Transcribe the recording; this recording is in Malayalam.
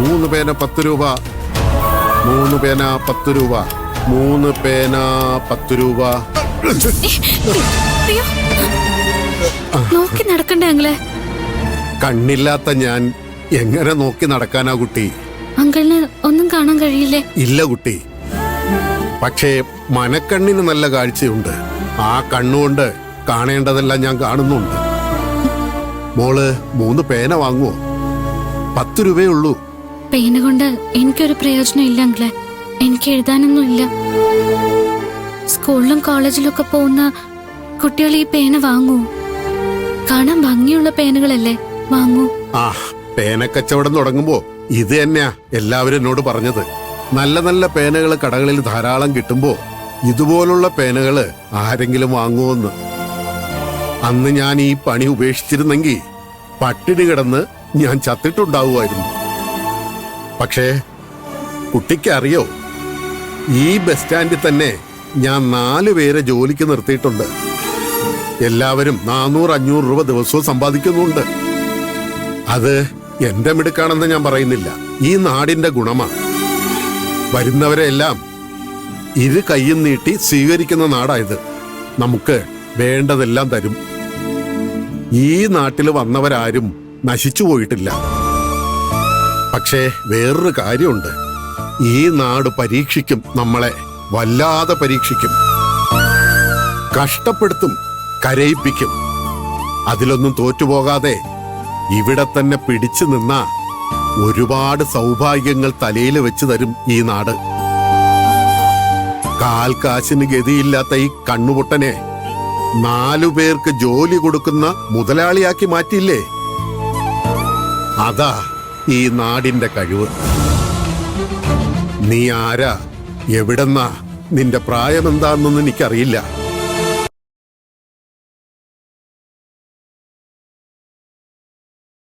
3 പേന 10 രൂപ, 3 പേന 10 രൂപ, 3 പേന 10 രൂപ. നോക്കി നടക്കണ്ടേ അങ്ങളെ? കണ്ണില്ലാത്ത ഞാൻ എങ്ങനെ നോക്കി നടക്കാനാ കുട്ടി? അങ്കിളിന് ഒന്നും കാണാൻ കഴിയില്ലേ? ഇല്ല കുട്ടി, പക്ഷേ മനക്കണ്ണിന് നല്ല കാഴ്ചയുണ്ട്. ആ കണ്ണുകൊണ്ട് കാണേണ്ടതെല്ലാം ഞാൻ കാണുന്നുണ്ട്. മോള് 3 പേന വാങ്ങുവോ? 10 രൂപയുള്ളൂ. പേന കൊണ്ട് എനിക്കൊരു പ്രയോജനം ഇല്ല അങ്കിളെ. എനിക്ക് എഴുതാനൊന്നും ഇല്ല. സ്കൂളിലും കോളേജിലൊക്കെ പോകുന്ന കുട്ടികൾ ഈ പേന വാങ്ങൂ. കാണാൻ ഭംഗിയുള്ള പേനകളല്ലേ വാങ്ങൂ. ആ, പേന കച്ചവടം തുടങ്ങുമ്പോ ഇത് തന്നെയാ എല്ലാവരും എന്നോട് പറഞ്ഞത്. നല്ല നല്ല പേനകൾ കടകളിൽ ധാരാളം കിട്ടുമ്പോ ഇതുപോലുള്ള പേനകള് ആരെങ്കിലും വാങ്ങുമെന്ന്. അന്ന് ഞാൻ ഈ പണി ഉപേക്ഷിച്ചിരുന്നെങ്കിൽ പട്ടിണി കിടന്ന് ഞാൻ ചത്തിട്ടുണ്ടാവുമായിരുന്നു. പക്ഷേ കുട്ടിക്ക് അറിയോ, ഈ ബസ് സ്റ്റാൻഡിൽ തന്നെ ഞാൻ 4 പേരെ ജോലിക്ക് നിർത്തിയിട്ടുണ്ട്. എല്ലാവരും 400-500 രൂപ ദിവസവും സമ്പാദിക്കുന്നുണ്ട്. അത് എന്റെ മിടുക്കാണെന്ന് ഞാൻ പറയുന്നില്ല, ഈ നാടിന്റെ ഗുണമാണ്. വരുന്നവരെ എല്ലാം ഇരു കൈയും നീട്ടി സ്വീകരിക്കുന്ന നാടായത്. നമുക്ക് വേണ്ടതെല്ലാം തരും. ഈ നാട്ടിൽ വന്നവരാരും നശിച്ചു പോയിട്ടില്ല. പക്ഷേ വേറൊരു കാര്യമുണ്ട്, ഈ നാട് പരീക്ഷിക്കും, നമ്മളെ വല്ലാതെ പരീക്ഷിക്കും, കഷ്ടപ്പെടുത്തും, കരയിപ്പിക്കും. അതിലൊന്നും തോറ്റുപോകാതെ ഇവിടെ തന്നെ പിടിച്ചു നിന്ന ഒരുപാട് സൗഭാഗ്യങ്ങൾ തലയിൽ വെച്ച് തരും ഈ നാട്. കാൽക്കാശിന് ഗതിയില്ലാത്ത ഈ കണ്ണുപൊട്ടനെ 4 പേർക്ക് ജോലി കൊടുക്കുന്ന മുതലാളിയാക്കി മാറ്റിയില്ലേ? അതാ ഈ നാടിന്റെ കഴിവ്. നീ ആരാ, എവിടെന്നാ, നിന്റെ പ്രായം എന്താണെന്നൊന്നും എനിക്കറിയില്ല.